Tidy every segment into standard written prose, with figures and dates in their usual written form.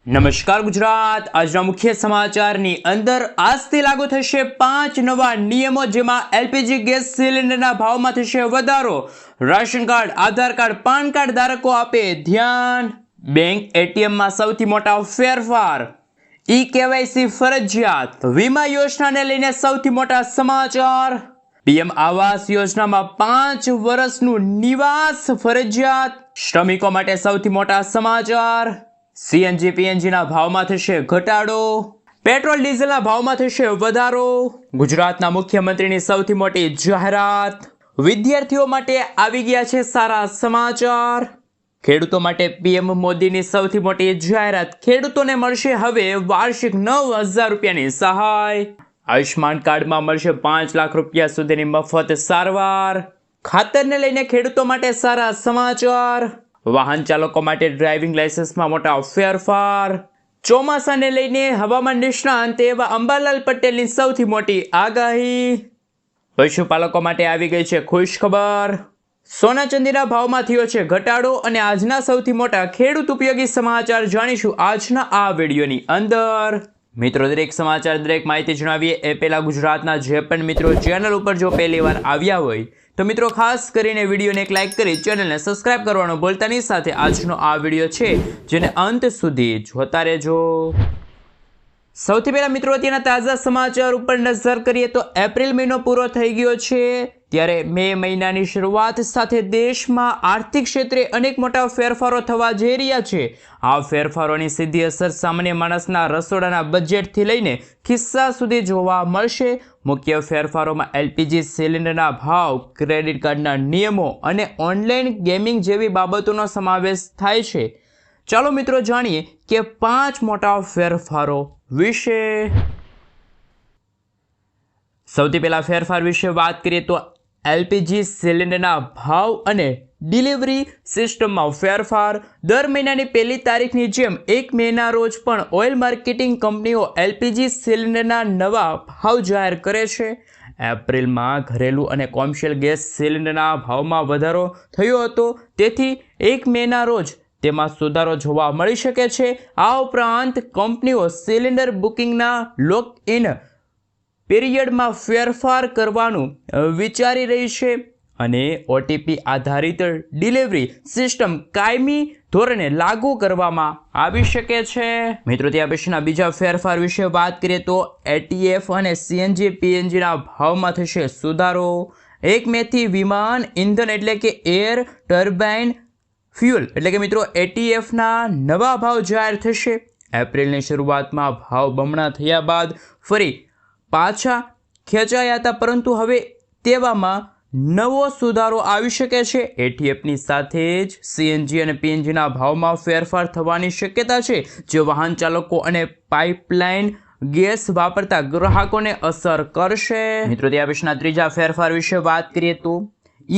નમસ્કાર ગુજરાત। આજના મુખ્ય સમાચારની અંદર આજથી લાગુ થશે 5 નવા નિયમો, જેમાં એલપીજી ગેસ સિલિન્ડરના ભાવમાં થશે વધારો। રાશન કાર્ડ, આધાર કાર્ડ, પાન કાર્ડ ધારકો આપે ધ્યાન। બેંક એટીએમમાં સૌથી મોટા ફેરફાર। ઈ કેવાયસી ફરજિયાત। વીમા યોજનાને લઈને સૌથી મોટા સમાચાર। પીએમ આવાસ યોજનામાં 5 વર્ષનું નિવાસ ફરજિયાત। શ્રમિકો માટે સૌથી મોટા સમાચાર। સીએનજી પીએનજીના ભાવમાં થશે ઘટાડો। પેટ્રોલ ડીઝલના ભાવમાં થશે વધારો। ગુજરાતના મુખ્યમંત્રીની સૌથી મોટી જાહેરાત। વિદ્યાર્થીઓ માટે આવી ગયા છે સારા સમાચાર। ખેડૂતો માટે પીએમ મોદીની સૌથી મોટી જાહેરાત। ખેડૂતોને મળશે હવે વાર્ષિક 9,000 રૂપિયાની સહાય। આયુષ્માન કાર્ડમાં મળશે 5 લાખ રૂપિયા સુધીની મફત સારવાર। ખાતરને લઈને ખેડૂતો માટે સારા સમાચાર। વાહન ચાલકો માટે ડ્રાઇવિંગ લાયસન્સમાં મોટા ફેરફાર। ચોમાસાને લઈને હવામાન નિષ્ણાંત એવા અંબાલાલ પટેલની સૌથી મોટી આગાહી। પશુપાલકો માટે આવી ગઈ છે ખુશખબર। સોના ચાંદીના ભાવમાં થયો છે ઘટાડો। અને આજના સૌથી મોટા ખેડૂત ઉપયોગી સમાચાર જાણીશું આજના આ વિડીયોની અંદર। મિત્રો, દરેક સમાચાર, દરેક માહિતી જણાવીએ એ પહેલા ગુજરાતના જે પણ મિત્રો ચેનલ ઉપર જો પહેલી વાર આવ્યા હોય તો મિત્રો ખાસ કરીને વિડીયોને એક લાઇક કરી ચેનલને સબસ્ક્રાઇબ કરવાનું ભૂલતા નહીં। સાથે આજનો આ વિડીયો છે જેને અંત સુધી જોતા રહેજો। સૌથી પહેલા મિત્રો અત્યારના તાજા સમાચાર ઉપર નજર કરીએ તો એપ્રિલ મહિનો પૂરો થઈ ગયો છે, ત્યારે મે મહિનાની શરૂઆત સાથે દેશમાં આર્થિક ક્ષેત્રે અનેક મોટા ફેરફારો થવા જઈ રહ્યા છે। આ ફેરફારોની સીધી અસર સામાન્ય માણસના રસોડાના બજેટથી લઈને ખિસ્સા સુધી જોવા મળશે। મુખ્ય ફેરફારોમાં એલપીજી સિલિન્ડરના ભાવ, ક્રેડિટ કાર્ડના નિયમો અને ઓનલાઈન ગેમિંગ જેવી બાબતોનો સમાવેશ થાય છે। ચાલો મિત્રો જાણીએ કે 5 મોટા ફેરફારો વિશે। સૌથી પહેલા ફેરફાર વિશે વાત કરીએ તો એલપીજી સિલિન્ડરના ભાવ અને ડિલિવરી સિસ્ટમમાં ફેરફાર। દર મહિનાની 1લી તારીખની જેમ 1 મેના રોજ પણ ઓઇલ માર્કેટિંગ કંપનીઓ એલપીજી સિલિન્ડરના નવા ભાવ જાહેર કરે છે। એપ્રિલમાં ઘરેલું અને કોમર્શિયલ ગેસ સિલિન્ડરના ભાવમાં વધારો થયો હતો, તેથી 1 મેના રોજ તેમાં સુધારો જોવા મળી શકે છે। આ ઉપરાંત કંપનીઓ સિલિન્ડર બુકિંગના લોક ઇન પીરિયડમાં ફેરફાર કરવાનું વિચારી રહી છે અને ઓટીપી આધારિત ડિલિવરી સિસ્ટમ કાયમી ધોરણે લાગુ કરવામાં આવી શકે છે। મિત્રો, ત્યાં પછીના બીજા ફેરફાર વિશે વાત કરીએ તો એટીએફ અને સીએનજી પીએનજીના ભાવમાં થશે સુધારો। 1 મેથી વિમાન ઇંધન એટલે કે એર ટર્બાઇન ફ્યુઅલ એટલે કે મિત્રો એટીએફના નવા ભાવ જાહેર થશે। એપ્રિલની શરૂઆતમાં ભાવ બમણા થયા બાદ ફરી પાછા ખેંચાયા હતા, પરંતુ હવે તેવામાં નવો સુધારો આવી શકે છે। એટીએફની સાથે જ સીએનજી અને પીએનજીના ભાવમાં ફેરફાર થવાની શક્યતા છે, જે વાહન ચાલકો અને પાઇપલાઇન ગેસ વાપરતા ગ્રાહકોને અસર કરશે। મિત્રો, ત્યાં પછીના ત્રીજા ફેરફાર વિશે વાત કરીએ તો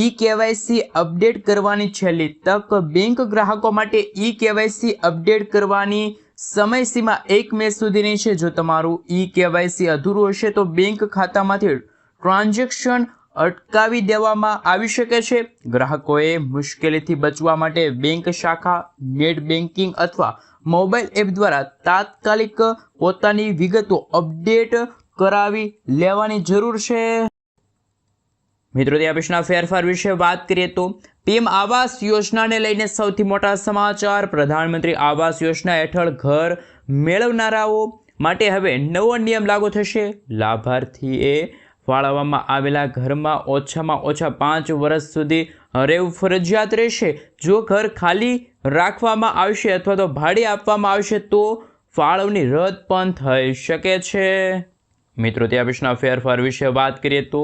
ઈ કેવાયસી અપડેટ કરવાની છેલ્લી તક। બેંક ગ્રાહકો માટે ઈ કેવાયસી અપડેટ કરવાની સમયસીમા 1 મે સુધીની છે। જો તમારું ઈ કેવાયસી અધૂરું હશે તો બેંક ખાતામાંથી ટ્રાન્ઝેક્શન અટકાવી દેવામાં આવી શકે છે। ગ્રાહકોએ મુશ્કેલીથી બચવા માટે બેંક શાખા, નેટ બેન્કિંગ અથવા મોબાઈલ એપ દ્વારા તાત્કાલિક પોતાની વિગતો અપડેટ કરાવી લેવાની જરૂર છે। મિત્રો, ત્યાં પછીના ફેરફાર વિશે વાત કરીએ તો પીએમ આવાસ યોજનાને લઈને સૌથી મોટા સમાચાર। પ્રધાનમંત્રી આવાસ યોજના હેઠળ ઘર મેળવનારાઓ માટે હવે નવો નિયમ લાગુ થશે। લાભાર્થીએ ફાળવવામાં આવેલા ઘરમાં ઓછામાં ઓછા 5 વર્ષ સુધી રહેવું ફરજિયાત રહેશે। જો ઘર ખાલી રાખવામાં આવશે અથવા તો ભાડે આપવામાં આવશે તો ફાળવણી રદ પણ થઈ શકે છે। મિત્રો, ત્યાં પછીના ફેરફાર વિશે વાત કરીએ તો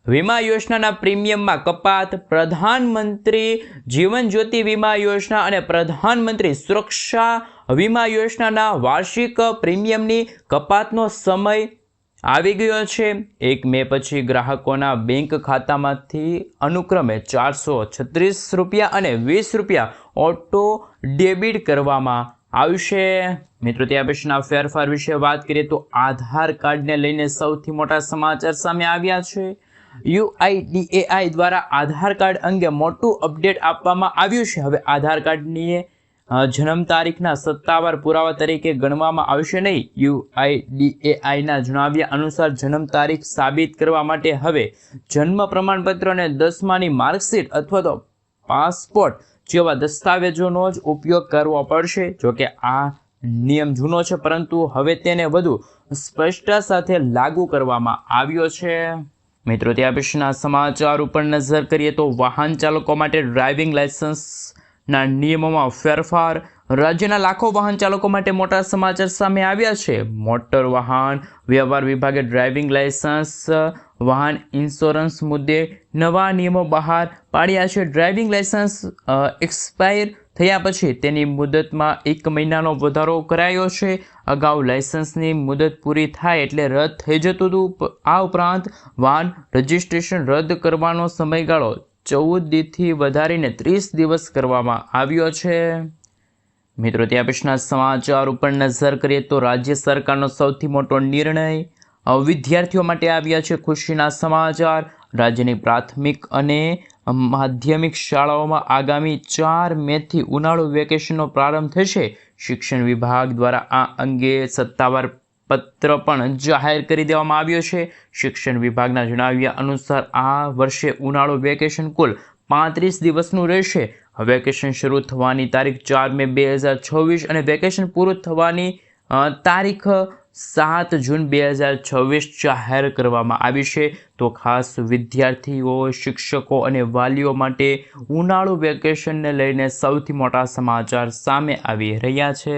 વીમા યોજનાના પ્રીમિયમમાં કપાત। પ્રધાનમંત્રી જીવન જ્યોતિ વીમા યોજના અને પ્રધાનમંત્રી સુરક્ષા વીમા યોજનાના વાર્ષિક પ્રીમિયમની કપાતનો સમય આવી ગયો છે। 1 મે પછી ગ્રાહકોના બેંક ખાતામાંથી અનુક્રમે 436 રૂપિયા અને 20 રૂપિયા ઓટો ડેબિટ કરવામાં આવશે। મિત્રો, ત્યાં પછીના ફેરફાર વિશે વાત કરીએ તો આધાર કાર્ડને લઈને સૌથી મોટા સમાચાર સામે આવ્યા છે। યુઆઈડીએઆઈ દ્વારા આધાર કાર્ડ અંગે મોટું અપડેટ આપવામાં આવ્યું છે। હવે આધાર કાર્ડની જન્મ તારીખના સત્તાવાર પુરાવા તરીકે ગણવામાં આવશે નહીં. UIDAIના જણાવ્યા અનુસાર જન્મ તારીખ સાબિત કરવા માટે હવે જન્મ પ્રમાણપત્ર અને 10માની માર્કશીટ અથવા તો પાસપોર્ટ જેવા દસ્તાવેજોનો જ ઉપયોગ કરવો પડશે. જોકે આ નિયમ જૂનો છે, પરંતુ હવે તેને વધુ સ્પષ્ટતા સાથે લાગુ કરવામાં આવ્યો છે. મિત્રો, ત્યાં પછીના સમાચાર ઉપર નજર કરીએ તો વાહન ચાલકો માટે ડ્રાઇવિંગ લાયસન્સના નિયમોમાં ફેરફાર. રાજ્યના લાખો વાહન ચાલકો માટે મોટા સમાચાર સામે આવ્યા છે. મોટર વાહન વ્યવહાર વિભાગે ડ્રાઇવિંગ લાયસન્સ વાહન ઇન્સ્યોરન્સ મુદ્દે નવા નિયમો બહાર પાડ્યા છે. ડ્રાઇવિંગ લાયસન્સ એક્સપાયર થયા પછી તેની મુદતમાં 1 મહિનાનો વધારો કરાયો છે. અગાઉ લાયસન્સની મુદત પૂરી થાય એટલે રદ થઈ જતું હતું. આ ઉપરાંત વાહન રજિસ્ટ્રેશન રદ કરવાનો સમયગાળો 14 દિવસથી વધારીને 30 દિવસ કરવામાં આવ્યો છે. મિત્રો, ત્યાં પછીના સમાચાર ઉપર નજર કરીએ તો રાજ્ય સરકારનો સૌથી મોટો નિર્ણય વિદ્યાર્થીઓ માટે આવ્યા છે. ખુશીના સમાચાર. રાજ્યની પ્રાથમિક અને માધ્યમિક શાળાઓમાં આગામી 4 મેથી ઉનાળુ વેકેશનનો પ્રારંભ થશે. શિક્ષણ વિભાગ દ્વારા આ અંગે સત્તાવાર પત્ર પણ જાહેર કરી દેવામાં આવ્યો છે. શિક્ષણ વિભાગના જણાવ્યા અનુસાર આ વર્ષે ઉનાળુ વેકેશન કુલ 35 દિવસનું રહેશે. વેકેશન શરૂ થવાની તારીખ 4 મે 2026 અને વેકેશન પૂરું થવાની તારીખ 7 જૂન 2026 જાહેર કરવામાં આવી છે. તો ખાસ વિદ્યાર્થીઓ, શિક્ષકો અને વાલીઓ માટે ઉનાળુ વેકેશનને લઈને સૌથી મોટા સમાચાર સામે આવી રહ્યા છે.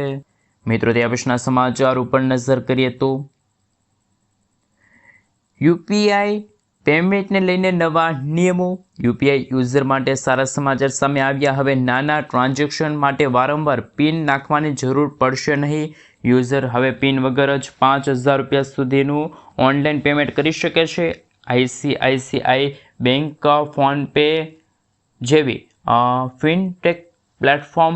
મિત્રો, ત્યાં પછીના સમાચાર ઉપર નજર કરીએ તો યુપીઆઈ પેમેન્ટને લઈને નવા નિયમો. યુપીઆઈ યુઝર માટે સારા સમાચાર સામે આવ્યા. હવે નાના ટ્રાન્ઝેક્શન માટે વારંવાર પિન નાખવાની જરૂર પડશે નહીં. યુઝર હવે પિન વગર જ 5,000 રૂપિયા સુધીનું ઓનલાઈન પેમેન્ટ કરી શકે છે. ICICI બેંક, ફોનપે જેવી ફિનટેક પ્લેટફોર્મ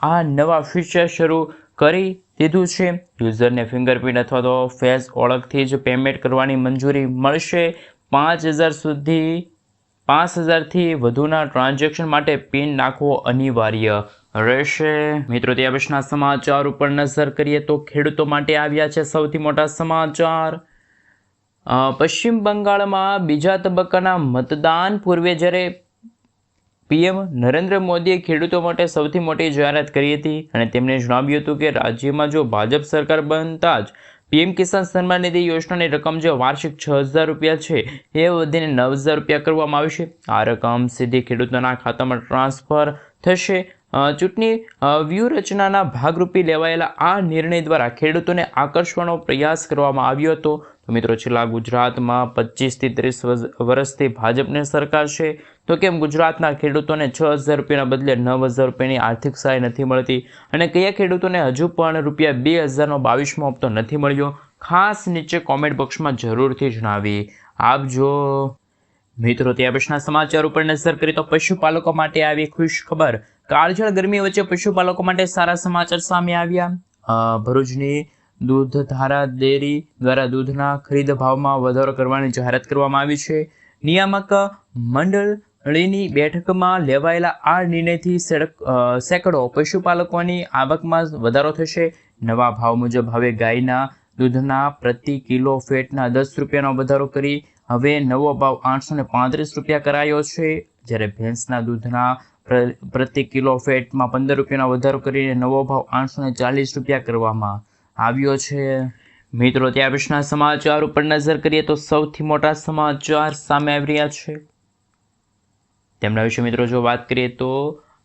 આ નવા ફીચર શરૂ કરી દીધું છે. યુઝરને ફિંગરપ્રિન્ટ અથવા તો ફેસ ઓળખથી જ પેમેન્ટ કરવાની મંજૂરી મળશે. 5,000થી વધુના ટ્રાન્ઝેક્શન માટે પિન નાખવો અનિવાર્ય રહેશે. મિત્રો, ત્યાં પછીના સમાચાર ઉપર નજર કરીએ તો ખેડૂતો માટે આવ્યા છે સૌથી મોટા સમાચાર. પશ્ચિમ બંગાળમાં બીજા તબક્કાના મતદાન પૂર્વે જ્યારે PM નરેન્દ્ર મોદીએ ખેડૂતો માટે સૌથી મોટી જાહેરાત કરી હતી અને તેમણે જણાવ્યું હતું કે રાજ્યમાં જો ભાજપ સરકાર બનતા જ PM કિસાન સન્માન નિધિ યોજનાની રકમ જે વાર્ષિક 6,000 રૂપિયા છે એ વધીને 9,000 રૂપિયા કરવામાં આવશે. આ રકમ સીધી ખેડૂતોના ખાતામાં ટ્રાન્સફર થશે. ચૂંટણી વ્યૂહરચનાના ભાગરૂપે લેવાયેલા આ નિર્ણય દ્વારા ખેડૂતોને આકર્ષવાનો પ્રયાસ કરવામાં આવ્યો હતો. તો મિત્રો, છેલ્લા ગુજરાતમાં 25થી 30 વર્ષથી ભાજપની સરકાર છે, તો કેમ ગુજરાતના ખેડૂતોને 6,000 રૂપિયાના બદલે 9,000 રૂપિયાની આર્થિક સહાય નથી મળતી? અને કયા ખેડૂતોને હજુ પણ રૂપિયા 2,000નો 22મો હપ્તો નથી મળ્યો? ખાસ નીચે કોમેન્ટ બોક્સમાં જરૂરથી જણાવી આપજો. મિત્રો, ત્યાં પછીના સમાચાર ઉપર નજર કરીએ તો પશુપાલકો માટે આવી ખુશ ખબર. કાળઝાળ ગરમી વચ્ચે પશુપાલકો માટે સારા સમાચાર સામે આવ્યા. ભરૂચની દૂધધારા ડેરી દ્વારા દૂધના ખરીદ ભાવમાં વધારો કરવાની જાહેરાત કરવામાં આવી છે. નિયામક મંડળીની બેઠકમાં લેવાયેલા આ નિર્ણયથી સેંકડો પશુપાલકોની આવકમાં વધારો થશે. નવા ભાવ મુજબ હવે ગાયના દૂધના પ્રતિ કિલો ફેટના 10 રૂપિયાનો વધારો કરી હવે નવો ભાવ 835 રૂપિયા કરાયો છે. જ્યારે ભેંસના દૂધના પ્રતિ કિલો ફેટમાં 15 રૂપિયાનો વધારો કરીને નવો ભાવ 840 રૂપિયા કરવામાં આવ્યો છે. મિત્રો, ત્યાં પછીના સમાચાર ઉપર નજર કરીએ તો સૌથી મોટા સમાચાર સામે આવી રહ્યા છે. તેમના વિશે મિત્રો જો વાત કરીએ તો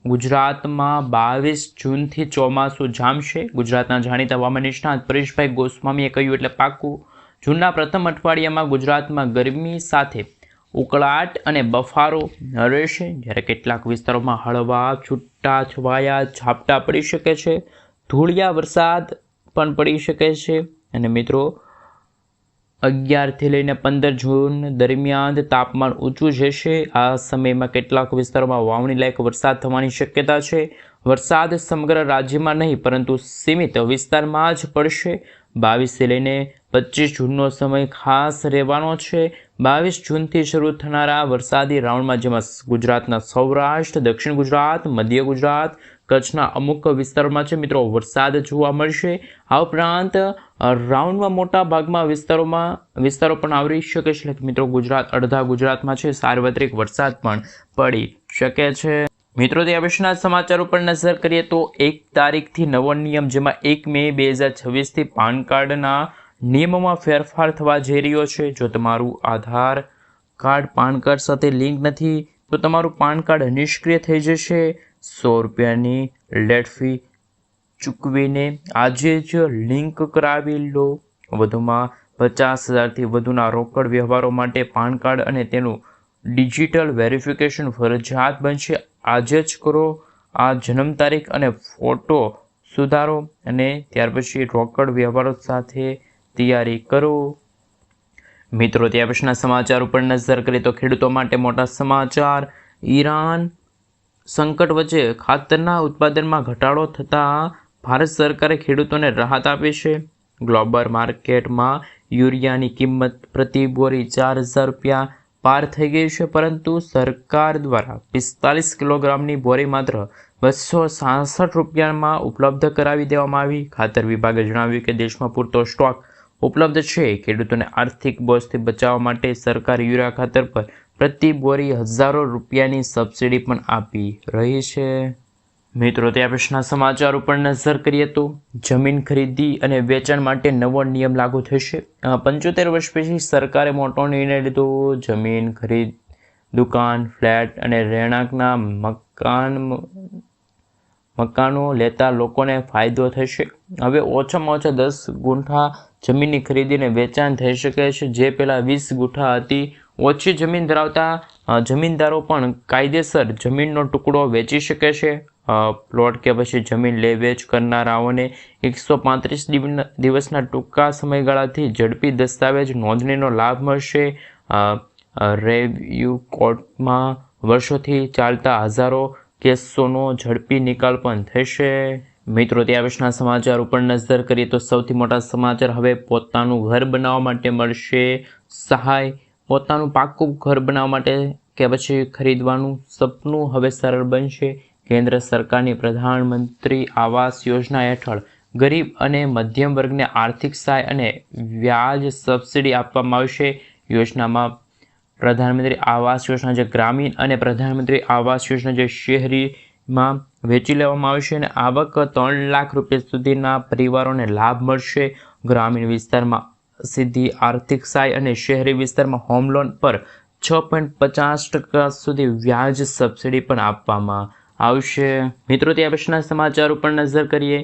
ગુજરાતમાં 22 જૂનથી ચોમાસું જામશે. ગુજરાતના જાણીતા હવામાન નિષ્ણાત પરેશભાઈ ગોસ્વામીએ કહ્યું એટલે પાક્કું. જૂનના પ્રથમ અઠવાડિયામાં ગુજરાતમાં ગરમી સાથે ઉકળાટ અને બફારો રહેશે. જ્યારે કેટલાક વિસ્તારોમાં હળવા છૂટા છવાયા ઝાપટા પડી શકે છે. ધૂળિયા વરસાદ પણ પડી શકે છે. અને મિત્રો, 11થી લઈને 15 જૂન દરમિયાન તાપમાન ઊંચું જશે. આ સમયમાં કેટલાક વિસ્તારોમાં વાવણી લાયક વરસાદ થવાની શક્યતા છે. વરસાદ સમગ્ર રાજ્યમાં નહીં પરંતુ સીમિત વિસ્તારમાં જ પડશે. 22થી લઈને 25 જૂનનો સમય ખાસ રહેવાનો છે. 22 જૂનથી શરૂ થનારા વરસાદી રાઉન્ડમાં જેમાં ગુજરાતના સૌરાષ્ટ્ર, દક્ષિણ ગુજરાત, મધ્ય ગુજરાત, કચ્છના અમુક વિસ્તારોમાં છે મિત્રો વરસાદ જોવા મળશે. આ ઉપરાંત રાઉન્ડમાં મોટા ભાગમાં વિસ્તારો પણ આવરી શકે છે. એટલે મિત્રો અડધા ગુજરાતમાં છે સાર્વત્રિક વરસાદ પણ પડી શકે છે. મિત્રો તે પછીના સમાચાર ઉપર નજર કરીએ તો 1 તારીખથી નવો નિયમ, જેમાં 1 મે 2026થી પાન કાર્ડના નિયમોમાં ફેરફાર થવા જઈ રહ્યો છે. જો તમારું આધાર કાર્ડ પાન કાર્ડ સાથે લિંક નથી તો તમારું પાન કાર્ડ નિષ્ક્રિય થઈ જશે. 100 રૂપિયાની લેટ ફી ચૂકવીને આજે જ લિંક કરાવી લો. વધુમાં 50,000થી વધુના રોકડ વ્યવહારો માટે પાન કાર્ડ અને તેનું ડિજિટલ વેરિફિકેશન ફરજિયાત બનશે. આજે જ કરો. આ જન્મ તારીખ અને ફોટો સુધારો અને ત્યાર પછી રોકડ વ્યવહારો સાથે તૈયારી કરો. મિત્રો ત્યાર પછીના સમાચાર ઉપર નજર કરીએ તો ખેડૂતો માટે મોટા સમાચાર. ઈરાન સંકટ વચ્ચે ખાતરના ઉત્પાદનમાં ઘટાડો થતાં ભારત સરકારે ખેડૂતોને રાહત આપી છે. ગ્લોબલ માર્કેટમાં યુરિયાની કિંમત પ્રતિ બોરી 4,000 રૂપિયા પાર થઈ ગઈ છે, પરંતુ સરકાર દ્વારા 45 કિલોગ્રામની બોરી માત્ર 266 રૂપિયામાં ઉપલબ્ધ કરાવી દેવામાં આવી. ખાતર વિભાગે જણાવ્યું કે દેશમાં પૂરતો સ્ટોક ઉપલબ્ધ છે. ખેડૂતોને આર્થિક બોજથી બચાવવા માટે સરકાર યુરિયા ખાતર પર પ્રતિ બોરી હજારો રૂપિયાની સબસિડી પણ આપી રહી છે. મિત્રો ત્યાર પછીના સમાચાર ઉપર નજર કરીએ તો જમીન ખરીદી અને વેચાણ માટે નવો નિયમ લાગુ થશે. 75 વર્ષ પછી સરકારે મોટો નિર્ણય લીધો. જમીન ખરીદ, દુકાન, ફ્લેટ અને રહેણાંકના મકાનો લેતા લોકોને ફાયદો થશે. હવે ઓછામાં ઓછા 10 ગુંઠા જમીનની ખરીદી અને વેચાણ થઈ શકે છે, જે પહેલાં 20 ગુંઠા હતી. ઓછી જમીન ધરાવતા જમીનદારો પણ કાયદેસર જમીનનો ટુકડો વેચી શકે છે. પ્લોટ કે પછી જમીન લે વેચ કરનારાઓને 135 દિવસના ટૂંકા સમયગાળાથી ઝડપી દસ્તાવેજ નોંધણીનો લાભ મળશે. રેવન્યુ કોર્ટમાં વર્ષોથી ચાલતા હજારો કેસોનો ઝડપી નિકાલ પણ થશે. મિત્રો ત્યાર પછીના સમાચાર ઉપર નજર કરીએ તો સૌથી મોટા સમાચાર. હવે પોતાનું ઘર બનાવવા માટે મળશે સહાય. પોતાનું પાક્કું ઘર બનાવવા માટે કે પછી ખરીદવાનું સપનું હવે સરળ બનશે. કેન્દ્ર સરકારની પ્રધાનમંત્રી આવાસ યોજના હેઠળ ગરીબ અને મધ્યમ વર્ગને આર્થિક સહાય અને વ્યાજ સબસિડી આપવામાં આવશે. યોજનામાં પ્રધાનમંત્રી આવાસ યોજના જે ગ્રામીણ અને પ્રધાનમંત્રી આવાસ યોજના જે શહેરીમાં વેચી લેવામાં આવશે અને આવક 3 લાખ રૂપિયા સુધીના પરિવારોને લાભ મળશે. ગ્રામીણ વિસ્તારમાં સીધી આર્થિક સહાય અને શહેરી વિસ્તારમાં હોમ લોન પર 6.50% સુધી વ્યાજ સબસિડી પણ આપવામાં આવશે. મિત્રો ત્યાર પછીના સમાચાર ઉપર નજર કરીએ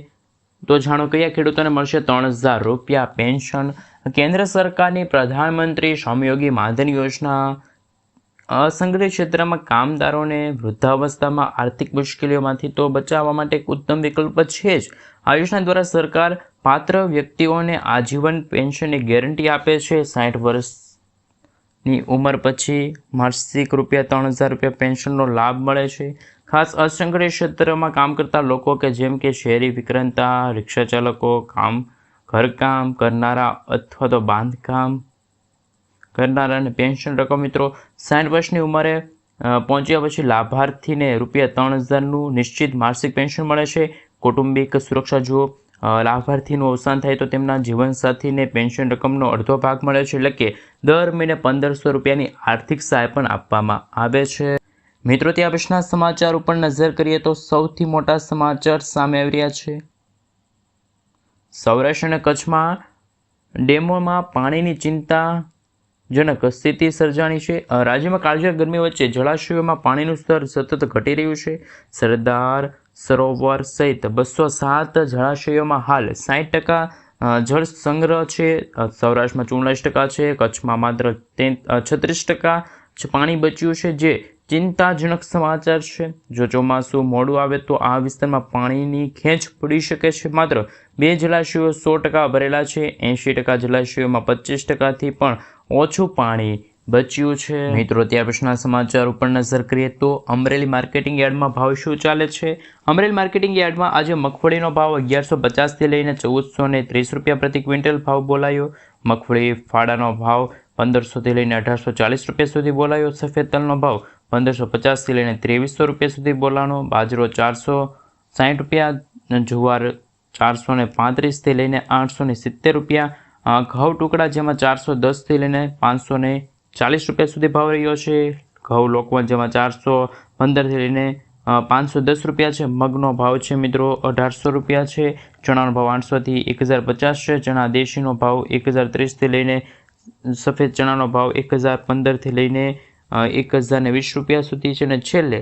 તો જાણો કયા ખેડૂતોને મળશે 3,000 રૂપિયા પેન્શન. કેન્દ્ર સરકારની પ્રધાનમંત્રી શ્રમયોગી માનધન યોજના અસંગઠિત ક્ષેત્રમાં કામદારોને વૃદ્ધાવસ્થામાં આર્થિક મુશ્કેલીઓમાંથી તો બચાવવા માટે એક ઉત્તમ વિકલ્પ છે જ. આ યોજના દ્વારા સરકાર પાત્ર વ્યક્તિઓને આજીવન પેન્શનની ગેરંટી આપે છે. 60 વર્ષની ઉંમર પછી માસિક ₹3,000 રૂપિયા પેન્શનનો લાભ મળે છે. ખાસ અસંગઠિત ક્ષેત્રમાં કામ કરતા લોકો કે જેમ કે શહેરી વિક્રેતા, રિક્ષા ચાલકો, ઘરકામ કરનારા અથવા તો બાંધકામ કરનારાને પેન્શન રકમ મિત્રો 60 વર્ષની ઉંમરે પહોંચ્યા પછી લાભાર્થીને ₹3,000નું નિશ્ચિત માસિક પેન્શન મળે છે. કૌટુંબિક સુરક્ષા જુઓ. લાભાર્થીનું અવસાન થાય તો તેમના જીવનસાથીને પેન્શન રકમનો અડધો ભાગ મળે છે. એટલે કે દર મહિને 1,500 રૂપિયાની આર્થિક સહાય પણ આપવામાં આવે છે. મિત્રો ત્યાં પછીના સમાચાર ઉપર નજર કરીએ તો સૌથી મોટા સમાચાર સામે આવી રહ્યા છે. સૌરાષ્ટ્ર અને કચ્છમાં ડેમોમાં પાણીની ચિંતાજનક સ્થિતિ સર્જાણી છે. રાજ્યમાં કાળઝાળ ગરમી વચ્ચે જળાશયોમાં પાણીનું સ્તર સતત ઘટી રહ્યું છે. સરદાર સરોવર સહિત 207 જળાશયોમાં હાલ 60% જળ સંગ્રહ છે. સૌરાષ્ટ્રમાં 44% છે. કચ્છમાં માત્ર 36% જ પાણી બચ્યું છે, જે ચિંતાજનક સમાચાર છે. જો ચોમાસું મોડું આવે તો આ વિસ્તારમાં પાણીની ખેંચ પડી શકે છે. માત્ર 2 જળાશયો 100% ભરેલા છે. 80% જળાશયોમાં 25%થી પણ ઓછું પાણી બચ્યું છે. મિત્રો ત્યાર પછીના સમાચાર ઉપર નજર કરીએ તો અમરેલી માર્કેટિંગ યાર્ડમાં ભાવ શું ચાલે છે. અમરેલી માર્કેટિંગ યાર્ડમાં આજે મગફળીનો ભાવ 1150થી લઈને 1430 રૂપિયા પ્રતિ ક્વિન્ટલ ભાવ બોલાયો. મગફળી ફાડાનો ભાવ 1500થી લઈને 1840 રૂપિયા સુધી બોલાયો. સફેદ તલનો ભાવ 1550થી લઈને 2300 રૂપિયા સુધી બોલાનો. બાજરો રૂપિયા, જુવાર 435થી લઈને 870 રૂપિયા, ઘઉં ટુકડા જેમાં 410થી લઈને 540 રૂપિયા સુધી ભાવ રહ્યો છે. ઘઉં લોકવન જેમાં 415થી લઈને 510 રૂપિયા છે. મગનો ભાવ છે મિત્રો 1800 રૂપિયા છે. ચણાનો ભાવ 800થી 1050 છે. ચણા દેશીનો ભાવ 1030થી લઈને, સફેદ ચણાનો ભાવ 1015થી લઈને 1020 રૂપિયા સુધી છે. અને છેલ્લે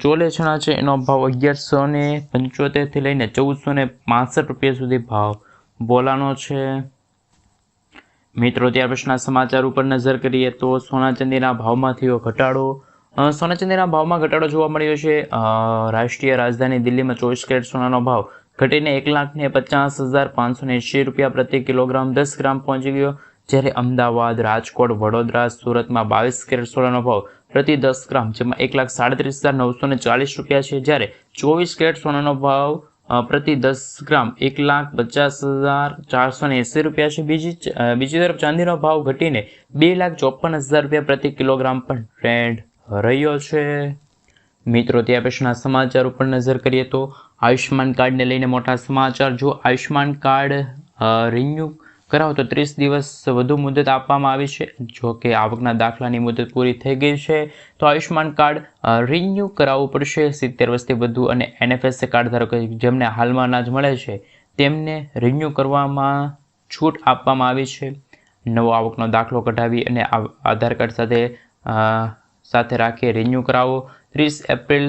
ચોલે ચણા છે એનો ભાવ 1175થી લઈને 1465 રૂપિયા સુધી ભાવ બોલાનો છે. મિત્રો ત્યાર પછીના સમાચાર ઉપર નજર કરીએ તો સોના ચાંદીના ભાવમાં થયો ઘટાડો. સોના ચાંદીના ભાવમાં ઘટાડો જોવા મળ્યો છે. રાષ્ટ્રીય રાજધાની દિલ્હીમાં 24 કેરેટ સોનાનો ભાવ ઘટીને 1,50,580 રૂપિયા પ્રતિ કિલોગ્રામ 10 ગ્રામ પહોંચી ગયો. જ્યારે અમદાવાદ, રાજકોટ, વડોદરા, સુરતમાં 22 કેરેટ સોનાનો ભાવ પ્રતિ 10 ગ્રામ જેમાં 1,37,940 રૂપિયા છે. જ્યારે 24 કેરેટ સોનાનો ભાવ પ્રતિ 10 ગ્રામ 1,50,480 રૂપિયા છે. બીજી તરફ ચાંદીનો ભાવ ઘટીને 2,54,000 રૂપિયા પ્રતિ કિલોગ્રામ પણ ટ્રેન્ડ રહ્યો છે. મિત્રો ત્યાર પછીના સમાચાર ઉપર નજર કરીએ તો આયુષ્યમાન કાર્ડને લઈને મોટા સમાચાર. જો આયુષ્યમાન કાર્ડ રિન્યૂ કરાવો તો 30 દિવસ વધુ મુદત આપવામાં આવી છે. જો કે આવકના દાખલાની મુદત પૂરી થઈ ગઈ છે તો આયુષ્યમાન કાર્ડ રિન્યૂ કરાવવું પડશે. 70 વર્ષથી વધુ અને NFSA કાર્ડ ધારકો જેમને હાલમાં અનાજ મળે છે તેમને રિન્યૂ કરવામાં છૂટ આપવામાં આવી છે. નવો આવકનો દાખલો કઢાવી અને આધાર કાર્ડ સાથે રાખી રિન્યૂ કરાવો. 30 એપ્રિલ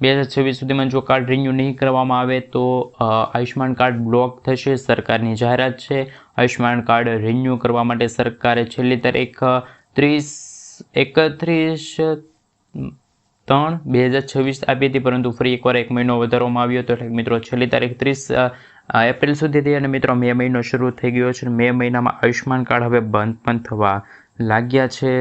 2026 સુધીમાં જો કાર્ડ રિન્યૂ નહીં કરવામાં આવે તો આયુષ્યમાન કાર્ડ બ્લોક થશે. સરકારની જાહેરાત છે. આયુષ્યમાન કાર્ડ રિન્યૂ કરવા માટે સરકારે છેલ્લી તારીખ 31/3/2026 આપી હતી, પરંતુ ફરી એકવાર 1 મહિનો વધારવામાં આવ્યો હતો. એટલે મિત્રો છેલ્લી તારીખ 30 એપ્રિલ સુધી થઈ. અને મિત્રો મે મહિનો શરૂ થઈ ગયો છે. મે મહિનામાં આયુષ્યમાન કાર્ડ હવે બંધ પણ થવા લાગ્યા છે.